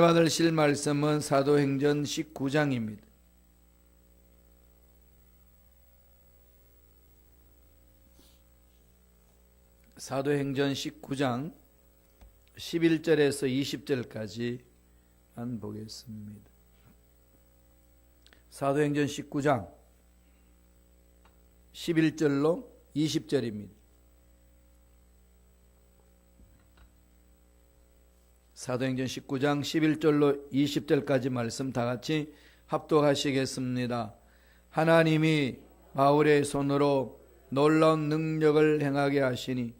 받으실 말씀은 사도행전 19장입니다. 사도행전 19장 11절에서 20절까지만 보겠습니다. 사도행전 19장 11절로 20절입니다. 사도행전 19장 11절로 20절까지 말씀 다 같이 합독하시겠습니다. 하나님이 바울의 손으로 놀라운 능력을 행하게 하시니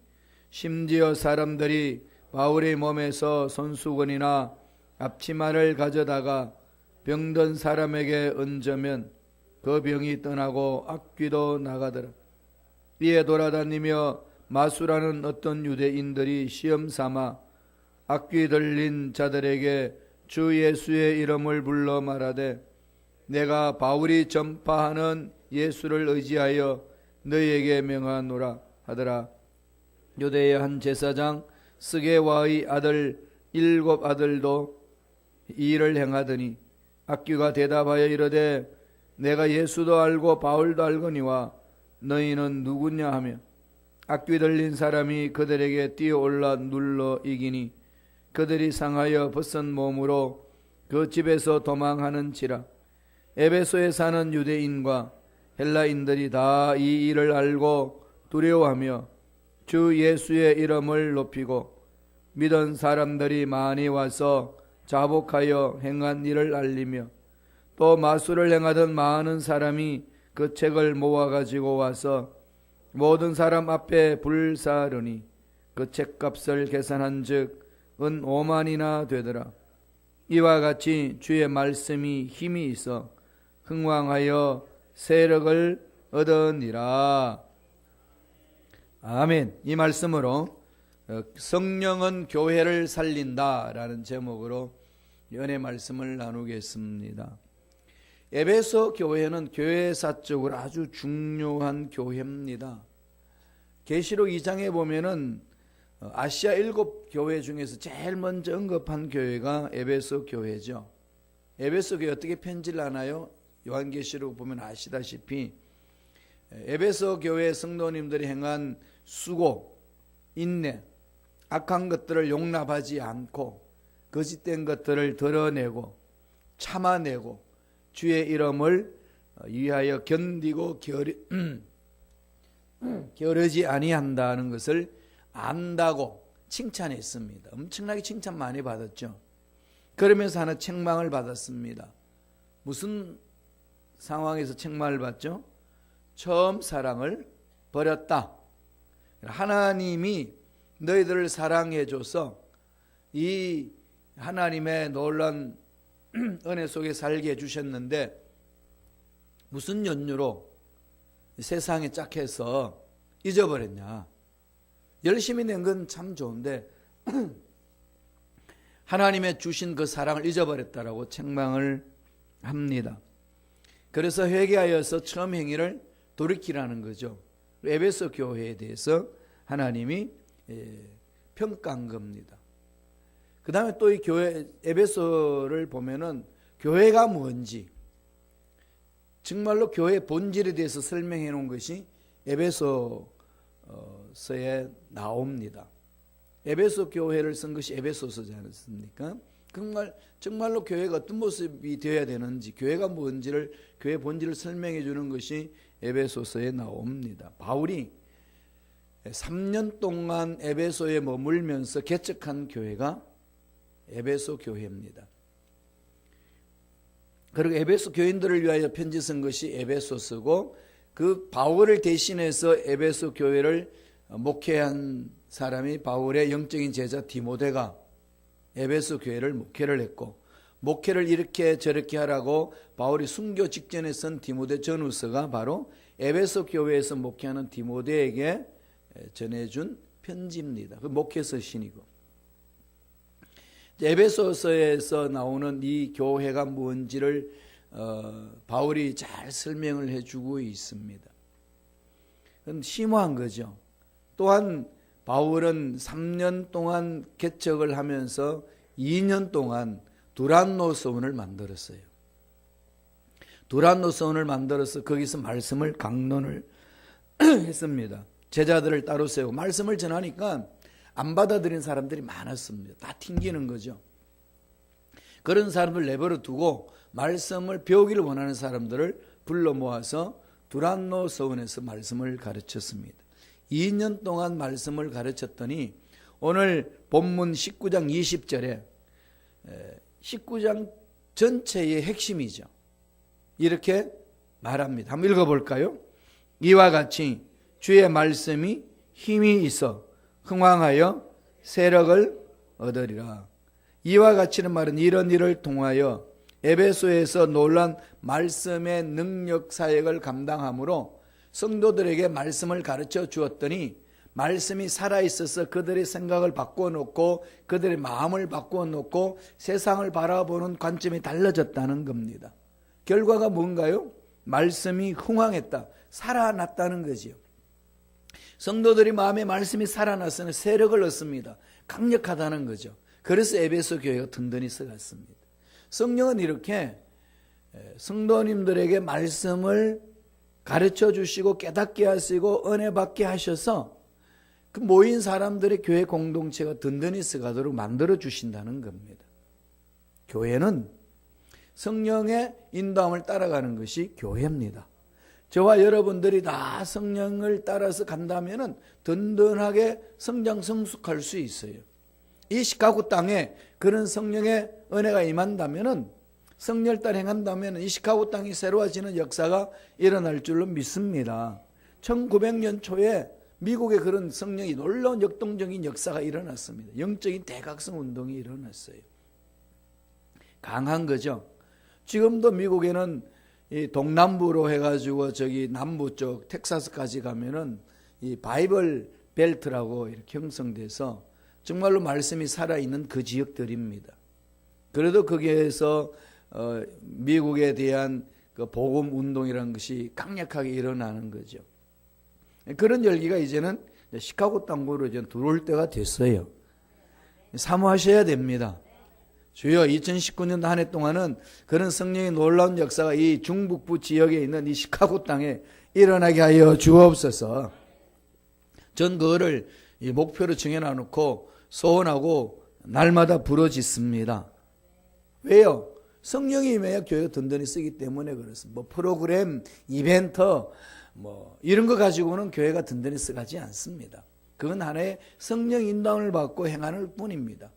심지어 사람들이 바울의 몸에서 손수건이나 앞치마를 가져다가 병든 사람에게 얹으면 그 병이 떠나고 악귀도 나가더라. 이에 돌아다니며 마수라는 어떤 유대인들이 시험 삼아 악귀 들린 자들에게 주 예수의 이름을 불러 말하되 내가 바울이 전파하는 예수를 의지하여 너희에게 명하노라 하더라. 유대의 한 제사장 스게와의 아들 7 아들도 이 일을 행하더니 악귀가 대답하여 이르되 내가 예수도 알고 바울도 알거니와 너희는 누구냐 하며 악귀 들린 사람이 그들에게 뛰어올라 눌러 이기니 그들이 상하여 벗은 몸으로 그 집에서 도망하는지라. 에베소에 사는 유대인과 헬라인들이 다 이 일을 알고 두려워하며 주 예수의 이름을 높이고 믿은 사람들이 많이 와서 자복하여 행한 일을 알리며 또 마술을 행하던 많은 사람이 그 책을 모아가지고 와서 모든 사람 앞에 불사르니 그 책값을 계산한 즉 은 5만이나 되더라. 이와 같이 주의 말씀이 힘이 있어 흥왕하여 세력을 얻으니라. 아멘. 이 말씀으로 성령은 교회를 살린다라는 제목으로 연애 말씀을 나누겠습니다. 에베소 교회는 교회사적으로 아주 중요한 교회입니다. 계시록 2장에 보면은 아시아 7 교회 중에서 제일 먼저 언급한 교회가 에베소 교회죠. 에베소 교회 어떻게 편지를 하나요? 요한계시록 보면 아시다시피 에베소 교회 성도님들이 행한 수고, 인내, 악한 것들을 용납하지 않고 거짓된 것들을 드러내고 참아내고 주의 이름을 위하여 견디고 게으르지 아니한다는 것을 안다고 칭찬했습니다. 엄청나게 칭찬 많이 받았죠. 그러면서 하나 책망을 받았습니다. 무슨 상황에서 책망을 받죠? 처음 사랑을 버렸다. 하나님이 너희들을 사랑해줘서 이 하나님의 놀라운 은혜 속에 살게 해주셨는데 무슨 연유로 세상에 짝해서 잊어버렸냐. 열심히 낸 건 참 좋은데 하나님의 주신 그 사랑을 잊어버렸다라고 책망을 합니다. 그래서 회개하여서 처음 행위를 돌이키라는 거죠. 에베소 교회에 대해서 하나님이 평가한 겁니다. 그 다음에 또 이 교회 에베소를 보면은 교회가 뭔지 정말로 교회의 본질에 대해서 설명해 놓은 것이 에베소서에 나옵니다. 에베소 교회를 쓴 것이 에베소서지 않습니까? 정말로 교회가 어떤 모습이 되어야 되는지, 교회가 뭔지를, 교회 본질을 설명해 주는 것이 에베소서에 나옵니다. 바울이 3년 동안 에베소에 머물면서 개척한 교회가 에베소 교회입니다. 그리고 에베소 교인들을 위하여 편지 쓴 것이 에베소서고, 그 바울을 대신해서 에베소 교회를 목회한 사람이 바울의 영적인 제자 디모데가 에베소 교회를 목회를 했고, 목회를 이렇게 저렇게 하라고 바울이 순교 직전에 쓴 디모데 전후서가 바로 에베소 교회에서 목회하는 디모데에게 전해준 편지입니다. 그 목회서신이고, 에베소서에서 나오는 이 교회가 뭔지를 바울이 잘 설명을 해주고 있습니다. 그건 심오한 거죠. 또한 바울은 3년 동안 개척을 하면서 2년 동안 두란노 서원을 만들었어요. 두란노 서원을 만들어서 거기서 말씀을 강론을 했습니다. 제자들을 따로 세우고 말씀을 전하니까 안 받아들인 사람들이 많았습니다. 다 튕기는 거죠. 그런 사람들 내버려 두고 말씀을 배우기를 원하는 사람들을 불러 모아서 두란노 서원에서 말씀을 가르쳤습니다. 2년 동안 말씀을 가르쳤더니 오늘 본문 19장 20절에 19장 전체의 핵심이죠. 이렇게 말합니다. 한번 읽어볼까요? 이와 같이 주의 말씀이 힘이 있어 흥왕하여 세력을 얻으리라. 이와 같이는 말은 이런 일을 통하여 에베소에서 놀란 말씀의 능력 사역을 감당함으로 성도들에게 말씀을 가르쳐 주었더니 말씀이 살아있어서 그들의 생각을 바꾸어 놓고 그들의 마음을 바꾸어 놓고 세상을 바라보는 관점이 달라졌다는 겁니다. 결과가 뭔가요? 말씀이 흥황했다. 살아났다는 거지요. 성도들이 마음에 말씀이 살아났으니 세력을 얻습니다. 강력하다는 거죠. 그래서 에베소 교회가 든든히 서갔습니다. 성령은 이렇게 성도님들에게 말씀을 가르쳐 주시고 깨닫게 하시고 은혜 받게 하셔서 그 모인 사람들의 교회 공동체가 든든히 서가도록 만들어 주신다는 겁니다. 교회는 성령의 인도함을 따라가는 것이 교회입니다. 저와 여러분들이 다 성령을 따라서 간다면 든든하게 성장 성숙할 수 있어요. 이 시카고 땅에 그런 성령의 은혜가 임한다면, 성령을 따라 행한다면 이 시카고 땅이 새로워지는 역사가 일어날 줄로 믿습니다. 1900년 초에 미국에 그런 성령이 놀라운 역동적인 역사가 일어났습니다. 영적인 대각성 운동이 일어났어요. 강한 거죠. 지금도 미국에는 이 동남부로 해가지고 저기 남부 쪽 텍사스까지 가면은 이 바이블 벨트라고 이렇게 형성돼서 정말로 말씀이 살아있는 그 지역들입니다. 그래도 거기에서 미국에 대한 그 복음 운동이라는 것이 강력하게 일어나는 거죠. 그런 열기가 이제는 시카고 땅으로 이제 들어올 때가 됐어요. 사모하셔야 됩니다. 주여 2019년도 한 해 동안은 그런 성령의 놀라운 역사가 이 중북부 지역에 있는 이 시카고 땅에 일어나게 하여 주옵소서. 전 그거를 이 목표로 정해놔놓고 소원하고 날마다 부르짖습니다. 왜요? 성령이 임해야 교회가 든든히 쓰기 때문에 그렇습니다. 뭐 프로그램, 이벤트 뭐 이런 거 가지고는 교회가 든든히 쓰가지 않습니다. 그건 하나의 성령 인도함을 받고 행하는 뿐입니다.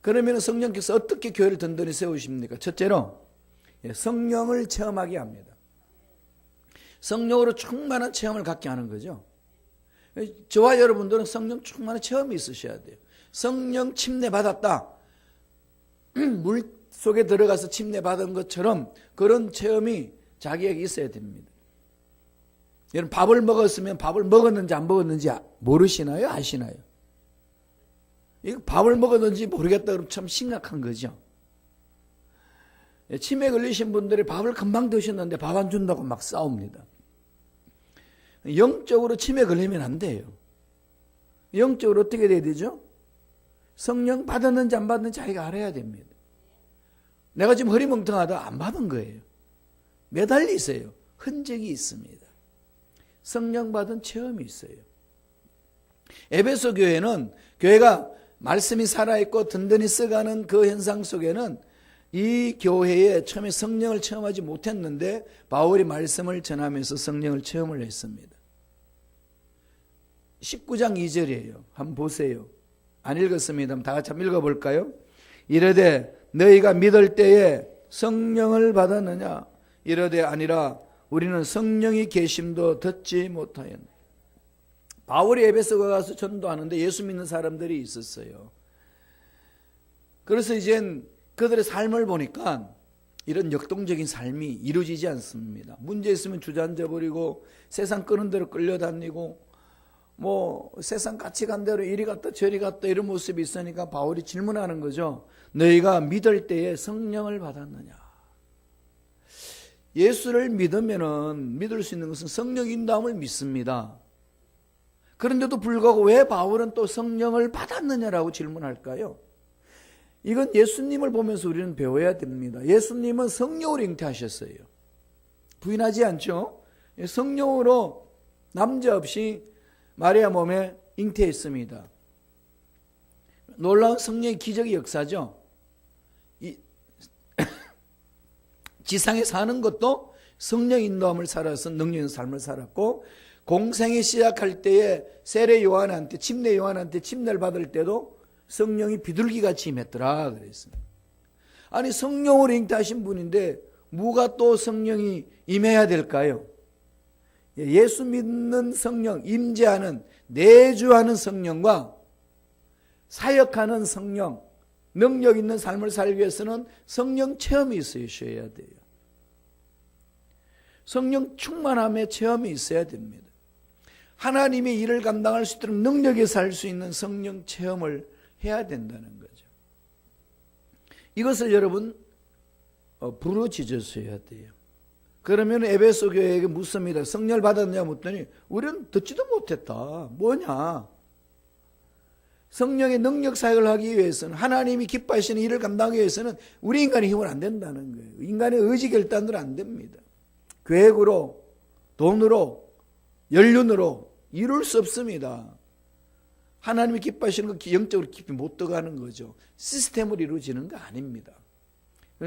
그러면 성령께서 어떻게 교회를 든든히 세우십니까? 첫째로 성령을 체험하게 합니다. 성령으로 충만한 체험을 갖게 하는 거죠. 저와 여러분들은 성령 충만한 체험이 있으셔야 돼요. 성령 침례 받았다. 물 속에 들어가서 침례 받은 것처럼 그런 체험이 자기에게 있어야 됩니다. 여러분 밥을 먹었으면 밥을 먹었는지 안 먹었는지 모르시나요? 아시나요? 이거 밥을 먹었는지 모르겠다 그러면 참 심각한 거죠. 치매 걸리신 분들이 밥을 금방 드셨는데 밥 안 준다고 막 싸웁니다. 영적으로 치매 걸리면 안 돼요. 영적으로 어떻게 돼야 되죠? 성령 받았는지 안 받았는지 자기가 알아야 됩니다. 내가 지금 허리멍텅하다 안 받은 거예요. 매달려 있어요. 흔적이 있습니다. 성령 받은 체험이 있어요. 에베소 교회는 교회가 말씀이 살아있고 든든히 써가는 그 현상 속에는 이 교회에 처음에 성령을 체험하지 못했는데 바울이 말씀을 전하면서 성령을 체험을 했습니다. 19장 2절이에요. 한번 보세요. 안 읽었습니다. 다 같이 한번 읽어볼까요? 이르되 너희가 믿을 때에 성령을 받았느냐? 이르되 아니라 우리는 성령이 계심도 듣지 못하였네. 바울이 에베소에 가서 전도하는데 예수 믿는 사람들이 있었어요. 그래서 이젠 그들의 삶을 보니까 이런 역동적인 삶이 이루어지지 않습니다. 문제 있으면 주저앉아 버리고 세상 끄는 대로 끌려다니고 뭐 세상 같이 간 대로 이리 갔다 저리 갔다 이런 모습이 있으니까 바울이 질문하는 거죠. 너희가 믿을 때에 성령을 받았느냐? 예수를 믿으면은 믿을 수 있는 것은 성령 인도함을 믿습니다. 그런데도 불구하고 왜 바울은 또 성령을 받았느냐라고 질문할까요? 이건 예수님을 보면서 우리는 배워야 됩니다. 예수님은 성령으로 잉태하셨어요. 부인하지 않죠? 성령으로 남자 없이 마리아 몸에 잉태했습니다. 놀라운 성령의 기적의 역사죠. 지상에 사는 것도 성령 인도함을 살아서 능력 있는 삶을 살았고, 공생이 시작할 때에 세례 요한한테, 침례 요한한테 침례를 받을 때도 성령이 비둘기같이 임했더라 그랬습니다. 아니, 성령으로 잉태하신 분인데 뭐가 또 성령이 임해야 될까요? 예수 믿는 성령, 임재하는, 내주하는 성령과 사역하는 성령, 능력 있는 삶을 살기 위해서는 성령 체험이 있어야 돼요. 성령 충만함의 체험이 있어야 됩니다. 하나님의 일을 감당할 수 있도록 능력에 살 수 있는 성령 체험을 해야 된다는 거죠. 이것을 여러분 부르짖으셔야 돼요. 그러면 에베소 교회에게 묻습니다. 성령을 받았냐 묻더니 우리는 듣지도 못했다. 뭐냐? 성령의 능력 사역을 하기 위해서는, 하나님이 기뻐하시는 일을 감당하기 위해서는 우리 인간의 힘은 안 된다는 거예요. 인간의 의지 결단으로 안 됩니다. 계획으로, 돈으로, 연륜으로 이룰 수 없습니다. 하나님이 기뻐하시는 거 영적으로 깊이 못 들어가는 거죠. 시스템으로 이루어지는 거 아닙니다.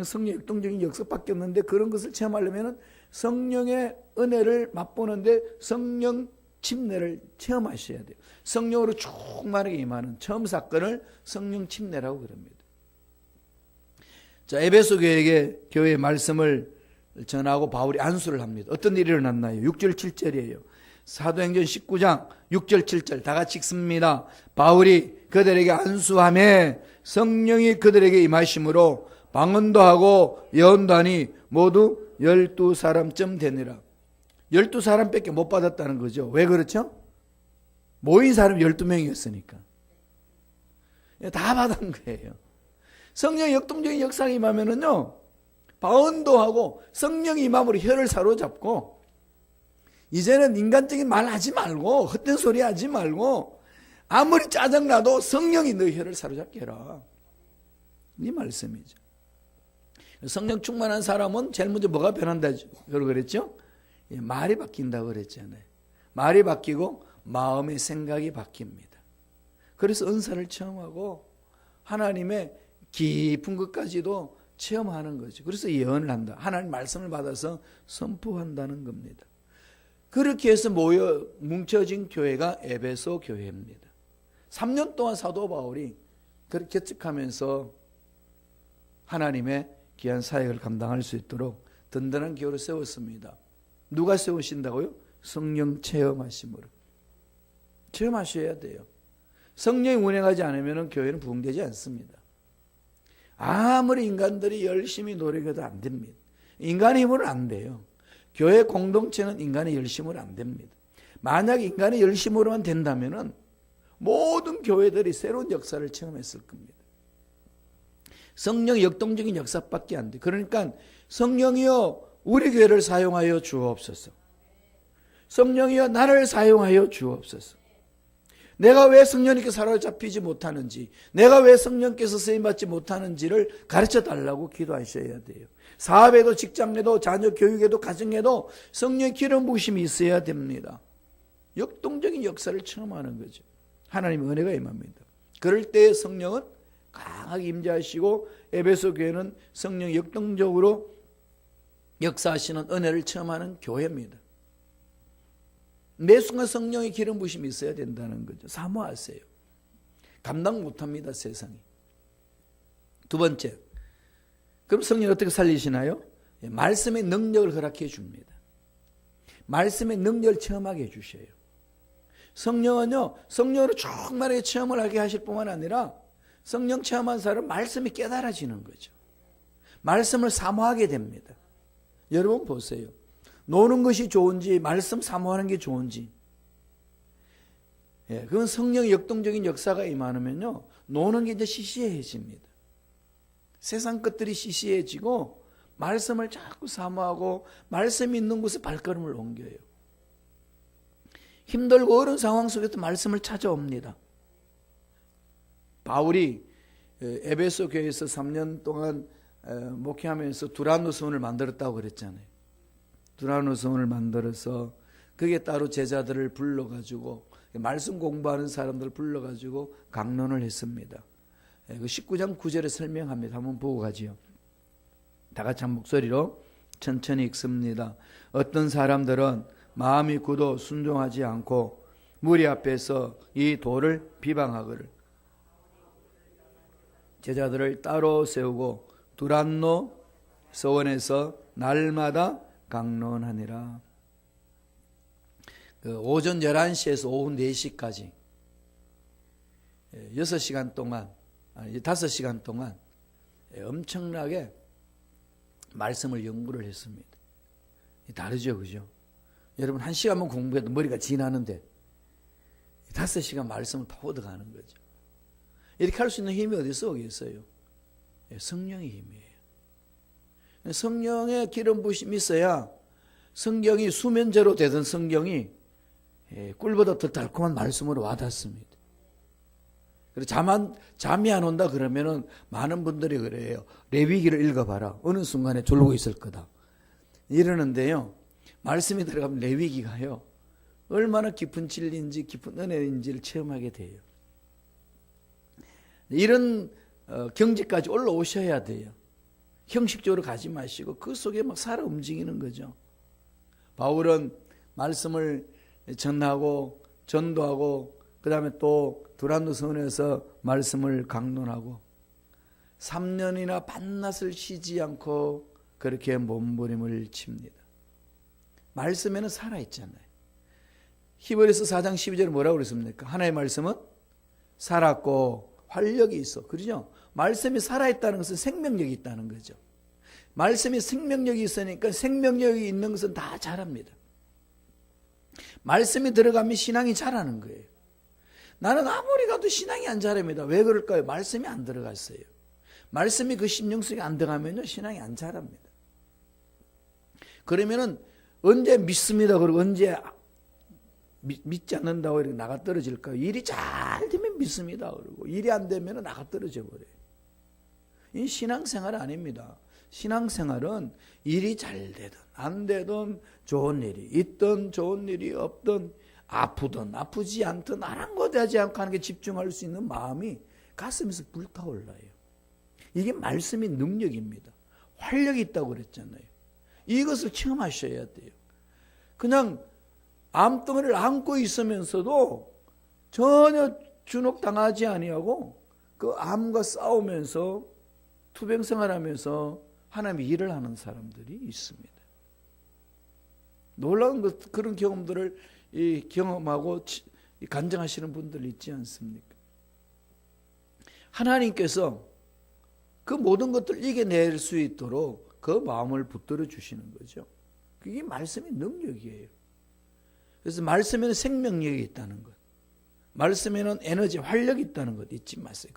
성령의 역동적인 역사밖에 없는데, 그런 것을 체험하려면 성령의 은혜를 맛보는데 성령 침례를 체험하셔야 돼요. 성령으로 충만하게 임하는 처음 사건을 성령 침례라고 그럽니다. 자, 에베소 교회의 말씀을 전하고 바울이 안수를 합니다. 어떤 일이 일어났나요? 6절 7절이에요. 사도행전 19장 6절 7절 다 같이 읽습니다. 바울이 그들에게 안수하며 성령이 그들에게 임하심으로 방언도 하고 예언도 하니 모두 12사람쯤 되니라. 12사람밖에 못 받았다는 거죠. 왜 그렇죠? 모인 사람이 12명이었으니까. 다 받은 거예요. 성령의 역동적인 역사가 임하면은요, 방언도 하고 성령이 임함으로 혀를 사로잡고, 이제는 인간적인 말 하지 말고, 헛된 소리 하지 말고, 아무리 짜증나도 성령이 너 혀를 사로잡게 해라. 이 말씀이죠. 성령 충만한 사람은 제일 먼저 뭐가 변한다 그랬죠? 말이 바뀐다고 그랬잖아요. 말이 바뀌고 마음의 생각이 바뀝니다. 그래서 은사를 체험하고 하나님의 깊은 것까지도 체험하는 거죠. 그래서 예언을 한다. 하나님 말씀을 받아서 선포한다는 겁니다. 그렇게 해서 뭉쳐진 교회가 에베소 교회입니다. 3년 동안 사도 바울이 그렇게 측하면서 하나님의 귀한 사역을 감당할 수 있도록 든든한 교회를 세웠습니다. 누가 세우신다고요? 성령 체험하심으로. 체험하셔야 돼요. 성령이 운행하지 않으면 교회는 부흥되지 않습니다. 아무리 인간들이 열심히 노력해도 안 됩니다. 인간의 힘으로는 안 돼요. 교회 공동체는 인간의 열심으로 안 됩니다. 만약 인간의 열심으로만 된다면 모든 교회들이 새로운 역사를 체험했을 겁니다. 성령의 역동적인 역사밖에 안 돼. 그러니까 성령이여 우리 교회를 사용하여 주옵소서. 성령이여 나를 사용하여 주옵소서. 내가 왜 성령님께 사로잡히지 못하는지, 내가 왜 성령께서 쓰임받지 못하는지를 가르쳐 달라고 기도하셔야 돼요. 사업에도, 직장에도, 자녀 교육에도, 가정에도 성령의 기름 부으심이 있어야 됩니다. 역동적인 역사를 체험하는 거죠. 하나님의 은혜가 임합니다. 그럴 때 성령은 강하게 임재하시고, 에베소 교회는 성령 역동적으로 역사하시는 은혜를 체험하는 교회입니다. 매 순간 성령의 기름 부심이 있어야 된다는 거죠. 사모하세요. 감당 못합니다, 세상이. 두 번째, 그럼 성령이 어떻게 살리시나요? 말씀의 능력을 허락해 줍니다. 말씀의 능력을 체험하게 해주셔요. 성령은요, 성령으로 충만하게 체험을 하게 하실 뿐만 아니라 성령 체험한 사람은 말씀이 깨달아지는 거죠. 말씀을 사모하게 됩니다. 여러분 보세요. 노는 것이 좋은지 말씀 사모하는 게 좋은지, 그건 성령의 역동적인 역사가 임하면요, 노는 게 이제 시시해집니다. 세상 것들이 시시해지고 말씀을 자꾸 사모하고 말씀이 있는 곳에 발걸음을 옮겨요. 힘들고 어려운 상황 속에서 말씀을 찾아옵니다. 바울이 에베소 교회에서 3년 동안 목회하면서 두란노 성을 만들었다고 그랬잖아요. 두란노 성을 만들어서 그게 따로 제자들을 불러가지고 말씀 공부하는 사람들을 불러가지고 강론을 했습니다. 그 19장 9절에 설명합니다. 한번 보고 가지요. 다 같이 한 목소리로 천천히 읽습니다. 어떤 사람들은 마음이 굳어 순종하지 않고 무리 앞에서 이 도를 비방하거늘 제자들을 따로 세우고 두란노 서원에서 날마다 강론하니라. 오전 11시에서 오후 4시까지 6시간 동안, 5시간 동안 엄청나게 말씀을 연구를 했습니다. 다르죠, 그죠? 여러분 1시간만 공부해도 머리가 지나는데 5시간 말씀을 더 얻어가는 거죠. 이렇게 할 수 있는 힘이 어디서 오겠어요? 성령의 힘이에요. 성령의 기름 부심이 있어야 성경이 수면제로 되던 성경이 꿀보다 더 달콤한 말씀으로 와닿습니다. 그래서 잠이 안 온다 그러면은 많은 분들이 그래요. 레위기를 읽어봐라. 어느 순간에 졸고 있을 거다. 이러는데요. 말씀이 들어가면 레위기가요. 얼마나 깊은 진리인지 깊은 은혜인지를 체험하게 돼요. 이런 경지까지 올라오셔야 돼요. 형식적으로 가지 마시고 그 속에 막 살아 움직이는 거죠. 바울은 말씀을 전하고 전도하고 그 다음에 또 두란노 성원에서 말씀을 강론하고 3년이나 밤낮을 쉬지 않고 그렇게 몸부림을 칩니다. 말씀에는 살아있잖아요. 히브리서 4장 12절에 뭐라고 그랬습니까? 하나님의 말씀은 살았고 활력이 있어. 그러죠? 말씀이 살아있다는 것은 생명력이 있다는 거죠. 말씀이 생명력이 있으니까 생명력이 있는 것은 다 자랍니다. 말씀이 들어가면 신앙이 자라는 거예요. 나는 아무리 가도 신앙이 안 자랍니다. 왜 그럴까요? 말씀이 안 들어갔어요. 말씀이 그 심령 속에 안 들어가면요 신앙이 안 자랍니다. 그러면은 언제 믿습니다 그러고 언제 믿지 않는다고 이렇게 나가 떨어질까요? 일이 잘 되면 믿습니다 그러고 일이 안 되면 나가 떨어져 버려요. 이 신앙생활 아닙니다. 신앙생활은 일이 잘 되든 안 되든 좋은 일이 있든 좋은 일이 없든 아프든 아프지 않든 아랑곳하지 않고 하는 게 집중할 수 있는 마음이 가슴에서 불타올라요. 이게 말씀의 능력입니다. 활력이 있다고 그랬잖아요. 이것을 체험하셔야 돼요. 그냥 암덩어리를 안고 있으면서도 전혀 주눅당하지 아니하고 그 암과 싸우면서 투병생활하면서 하나님의 일을 하는 사람들이 있습니다. 놀라운 그런 경험들을 경험하고 간증하시는 분들 있지 않습니까? 하나님께서 그 모든 것들을 이겨낼 수 있도록 그 마음을 붙들어 주시는 거죠. 그게 말씀의 능력이에요. 그래서 말씀에는 생명력이 있다는 것, 말씀에는 에너지, 활력이 있다는 것 잊지 마세요.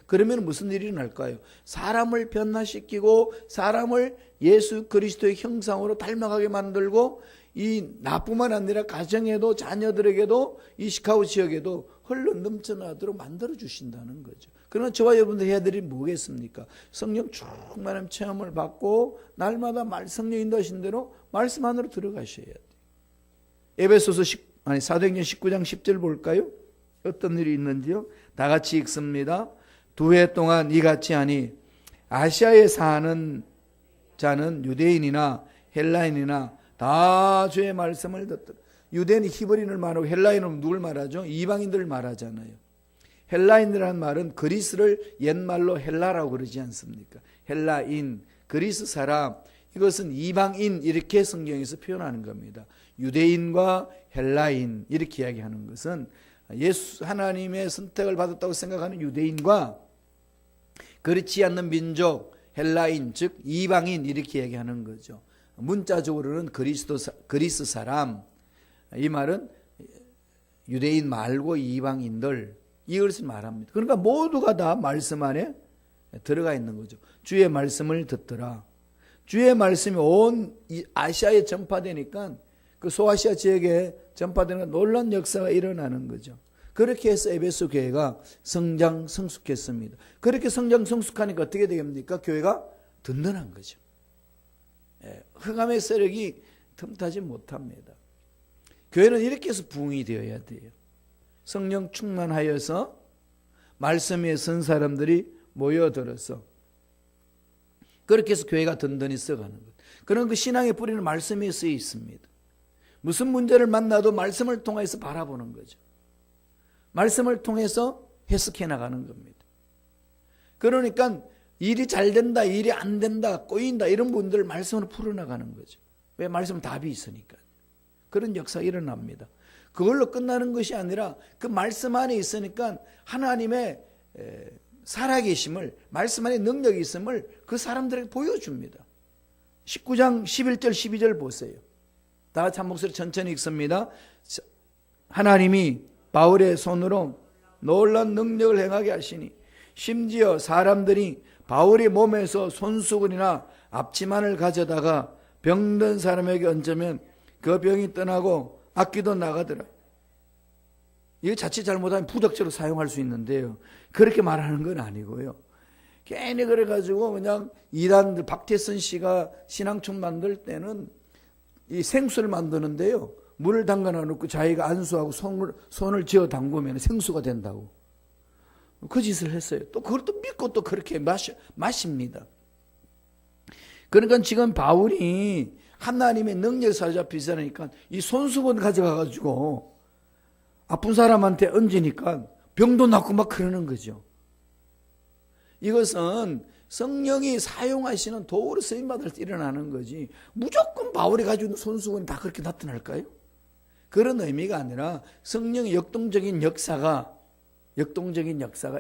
그러면 무슨 일이 일어날까요? 사람을 변화시키고 사람을 예수 그리스도의 형상으로 닮아가게 만들고 이 나뿐만 아니라 가정에도 자녀들에게도 이 시카고 지역에도 흘러 넘쳐나도록 만들어 주신다는 거죠. 그러나 저와 여러분들 해야 될 일이 뭐겠습니까? 성령 충만한 체험을 받고 날마다 성령 인도하신 대로 말씀 안으로 들어가셔야 돼요. 에베소서 사도행전 19장 10절 볼까요? 어떤 일이 있는지요? 다 같이 읽습니다. 2해 동안 이같이 하니 아시아에 사는 자는 유대인이나 헬라인이나 다 주의 말씀을 듣더라. 유대인이 히브리인을 말하고 헬라인은 누굴 말하죠? 이방인들을 말하잖아요. 헬라인이라는 말은 그리스를 옛말로 헬라라고 그러지 않습니까? 헬라인, 그리스 사람, 이것은 이방인 이렇게 성경에서 표현하는 겁니다. 유대인과 헬라인 이렇게 이야기하는 것은 예수 하나님의 선택을 받았다고 생각하는 유대인과 그렇지 않는 민족 헬라인 즉 이방인 이렇게 얘기하는 거죠. 문자적으로는 그리스 사람, 이 말은 유대인 말고 이방인들 이것을 말합니다. 그러니까 모두가 다 말씀 안에 들어가 있는 거죠. 주의 말씀을 듣더라. 주의 말씀이 온 아시아에 전파되니까 그 소아시아 지역에 전파되는 놀라운 역사가 일어나는 거죠. 그렇게 해서 에베소 교회가 성장 성숙했습니다. 그렇게 성장 성숙하니까 어떻게 되겠습니까? 교회가 든든한 거죠. 흑암의 세력이 틈타지 못합니다. 교회는 이렇게 해서 부흥이 되어야 돼요. 성령 충만하여서 말씀 위에 선 사람들이 모여들어서 그렇게 해서 교회가 든든히 써가는 것. 그런 그 신앙의 뿌리는 말씀에 쓰여 있습니다. 무슨 문제를 만나도 말씀을 통해서 바라보는 거죠. 말씀을 통해서 해석해 나가는 겁니다. 그러니까 일이 잘 된다, 일이 안 된다, 꼬인다 이런 분들을 말씀으로 풀어나가는 거죠. 왜? 말씀은 답이 있으니까. 그런 역사가 일어납니다. 그걸로 끝나는 것이 아니라 그 말씀 안에 있으니까 하나님의 살아계심을, 말씀 안에 능력이 있음을 그 사람들에게 보여줍니다. 19장 11절 12절 보세요. 다 같이 한 목소리 천천히 읽습니다. 하나님이 바울의 손으로 놀라운 능력을 행하게 하시니 심지어 사람들이 바울의 몸에서 손수건이나 앞치마를 가져다가 병든 사람에게 얹으면 그 병이 떠나고 악기도 나가더라. 이거 자칫 잘못하면 부적절로 사용할 수 있는데요. 그렇게 말하는 건 아니고요. 괜히 그래가지고 그냥 이단들 박태선 씨가 신앙촌 만들 때는 이 생수를 만드는데요. 물을 담가 놓고 자기가 안수하고 손을 쥐어 담그면 생수가 된다고. 그 짓을 했어요. 또 그걸 또 믿고 또 그렇게 마십니다. 그러니까 지금 바울이 하나님의 능력에 사로잡혀 있으니까 이 손수건 가져가가지고 아픈 사람한테 얹으니까 병도 낫고 막 그러는 거죠. 이것은 성령이 사용하시는 도구로 쓰임받을 때 일어나는 거지 무조건 바울이 가지고 있는 손수건이 다 그렇게 나타날까요? 그런 의미가 아니라 성령의 역동적인 역사가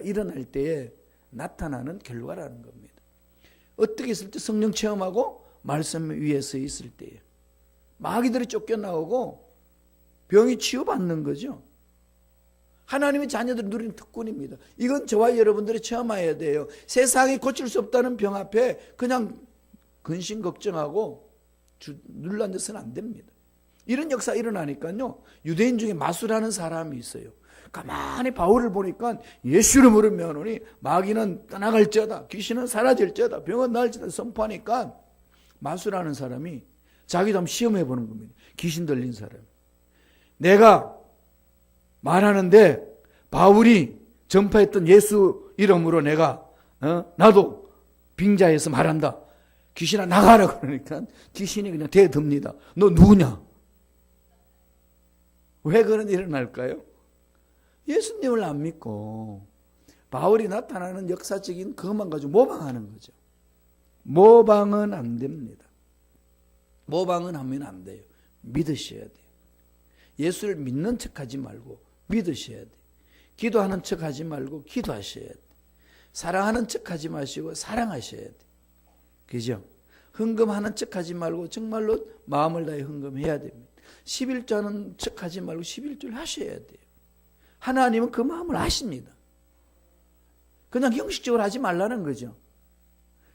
일어날 때에 나타나는 결과라는 겁니다. 어떻게 있을 때 성령 체험하고 말씀 위에 서 있을 때에 마귀들이 쫓겨나오고 병이 치유받는 거죠. 하나님의 자녀들이 누리는 특권입니다. 이건 저와 여러분들이 체험해야 돼요. 세상이 고칠 수 없다는 병 앞에 그냥 근심 걱정하고 눌러앉아서는 안 됩니다. 이런 역사 일어나니까요. 유대인 중에 마수라는 사람이 있어요. 가만히 바울을 보니까 예수를 부르면 오니 마귀는 떠나갈지어다, 귀신은 사라질지어다, 병은 나을지어다 선포하니까 마수라는 사람이 자기도 한번 시험해 보는 겁니다. 귀신 들린 사람. 내가 말하는데 바울이 전파했던 예수 이름으로 내가 나도 빙자해서 말한다. 귀신아 나가라 그러니까 귀신이 그냥 대듭니다. 너 누구냐? 왜 그런 일이 일어날까요? 예수님을 안 믿고 바울이 나타나는 역사적인 그것만 가지고 모방하는 거죠. 모방은 안 됩니다. 모방은 하면 안 돼요. 믿으셔야 돼요. 예수를 믿는 척하지 말고 믿으셔야 돼요. 기도하는 척하지 말고 기도하셔야 돼요. 사랑하는 척하지 마시고 사랑하셔야 돼요. 그죠? 헌금하는 척하지 말고 정말로 마음을 다해 헌금해야 됩니다. 11조 하는 척하지 말고 11조를 하셔야 돼요. 하나님은 그 마음을 아십니다. 그냥 형식적으로 하지 말라는 거죠.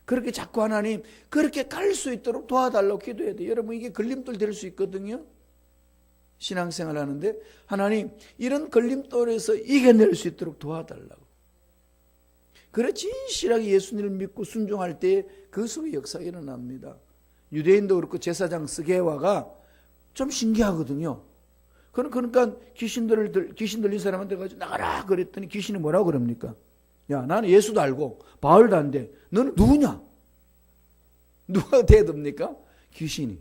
그렇게 자꾸 하나님 그렇게 갈 수 있도록 도와달라고 기도해야 돼요. 여러분 이게 걸림돌 될 수 있거든요. 신앙생활 하는데 하나님 이런 걸림돌에서 이겨낼 수 있도록 도와달라고. 그래 진실하게 예수님을 믿고 순종할 때 그 속에 역사가 일어납니다. 유대인도 그렇고 제사장 스게와가 좀 신기하거든요. 그러니까 귀신 들린 사람한테 가지고 나가라 그랬더니 귀신이 뭐라고 그럽니까? 야 나는 예수도 알고 바울도 안 돼. 너는 누구냐? 누가 대듭니까? 귀신이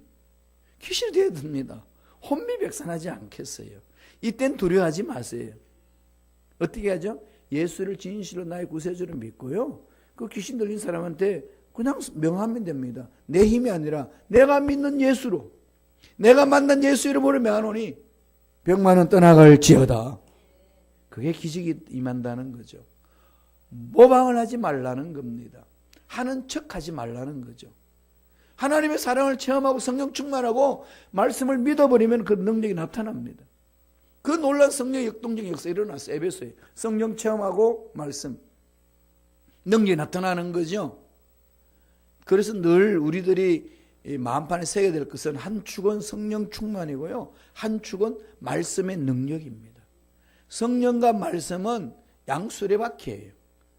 대듭니다. 혼미백산하지 않겠어요. 이땐 두려워하지 마세요. 어떻게 하죠? 예수를 진실로 나의 구세주로 믿고요. 그 귀신 들린 사람한테 그냥 명하면 됩니다. 내 힘이 아니라 내가 믿는 예수로 내가 만난 예수 이름으로 명하노니 병만은 떠나갈지어다. 그게 기적이 임한다는 거죠. 모방을 하지 말라는 겁니다. 하는 척하지 말라는 거죠. 하나님의 사랑을 체험하고 성령 충만하고 말씀을 믿어버리면 그 능력이 나타납니다. 그 놀라운 성령 역동적인 역사 일어났어요. 에베소에 성령 체험하고 말씀 능력이 나타나는 거죠. 그래서 늘 우리들이 마음판에 새겨야 될 것은 한 축은 성령 충만이고요. 한 축은 말씀의 능력입니다. 성령과 말씀은 양수레바퀴예요.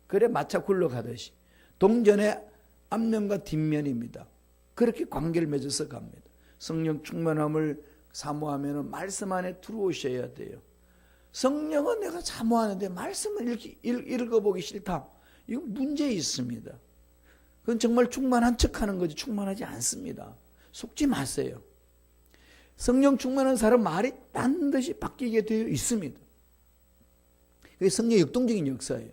그래 마차 굴러가듯이 동전의 앞면과 뒷면입니다. 그렇게 관계를 맺어서 갑니다. 성령 충만함을 사모하면 말씀 안에 들어오셔야 돼요. 성령은 내가 사모하는데 말씀을 읽어보기 싫다. 이거 문제 있습니다. 그건 정말 충만한 척하는 거지 충만하지 않습니다. 속지 마세요. 성령 충만한 사람 말이 반드시 바뀌게 되어 있습니다. 그게 성령의 역동적인 역사예요.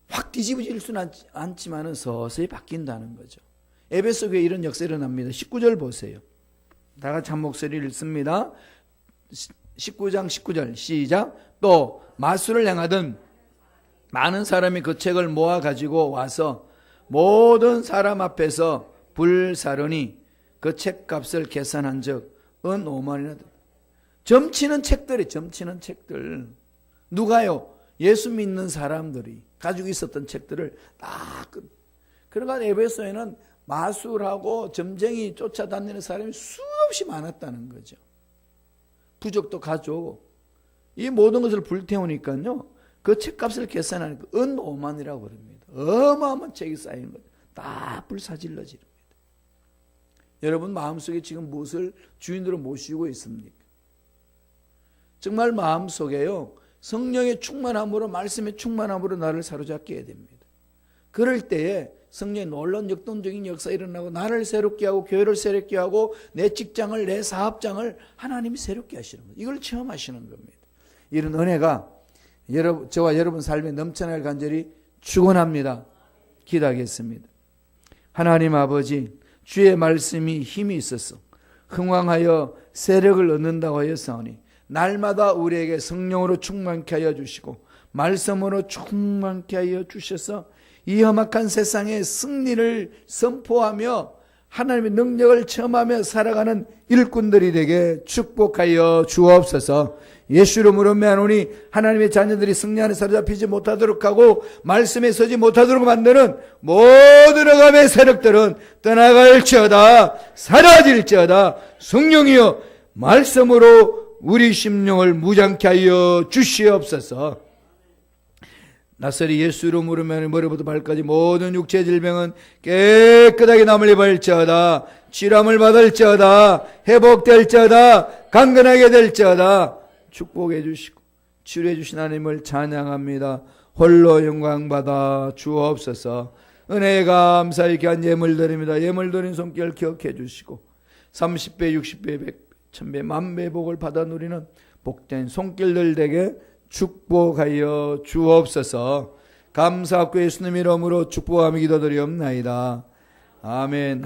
확 뒤집어질 수는 않지만 서서히 바뀐다는 거죠. 에베소 교회에 이런 역사 일어납니다. 19절 보세요. 다 같이 한 목소리를 읽습니다. 19장 19절 시작. 또 마술을 행하던 많은 사람이 그 책을 모아 가지고 와서 모든 사람 앞에서 불사르니 그 책값을 계산한 적 은 5만이나 점치는 책들이 점치는 책들 누가요? 예수 믿는 사람들이 가지고 있었던 책들을 딱 그러니까 에베소에는 마술하고 점쟁이 쫓아다니는 사람이 수없이 많았다는 거죠. 부족도 가져오고 이 모든 것을 불태우니까요. 그 책값을 계산하니까 은 5만이라고 그럽니다. 어마어마한 책이 쌓이는 거죠. 다 불사질러지는 겁니다. 여러분 마음속에 지금 무엇을 주인으로 모시고 있습니까? 정말 마음속에요. 성령의 충만함으로 말씀의 충만함으로 나를 사로잡게 해야 됩니다. 그럴 때에 성령의 놀라운 역동적인 역사 일어나고 나를 새롭게 하고 교회를 새롭게 하고 내 직장을 내 사업장을 하나님이 새롭게 하시는 거예요. 이걸 체험하시는 겁니다. 이런 은혜가 저와 여러분 삶에 넘쳐날 간절히 축원합니다. 기도하겠습니다. 하나님 아버지 주의 말씀이 힘이 있어서 흥왕하여 세력을 얻는다고 하였사오니 날마다 우리에게 성령으로 충만케 하여 주시고 말씀으로 충만케 하여 주셔서 이 험악한 세상의 승리를 선포하며 하나님의 능력을 체험하며 살아가는 일꾼들이 되게 축복하여 주옵소서. 예수 이름으로 명하노니 하나님의 자녀들이 승리 안에 사로잡히지 못하도록 하고 말씀에 서지 못하도록 만드는 모든 억압의 세력들은 떠나갈지어다 사라질지어다. 성령이여 말씀으로 우리 심령을 무장케 하여 주시옵소서. 나사리 예수 이름으로 머리부터 발까지 모든 육체 질병은 깨끗하게 남을 입을지어다. 치료함을 받을지어다. 회복될지어다. 강건하게 될지어다. 축복해 주시고 치료해 주신 하나님을 찬양합니다. 홀로 영광 받아 주옵소서. 은혜에 감사히 귀한 예물 드립니다. 예물 드린 손길 기억해 주시고 30배 60배 100배 1000배 만배 복을 받아 누리는 복된 손길들 되게 축복하여 주옵소서. 감사하고 예수님 이름으로 축복하며 기도드리옵나이다. 아멘.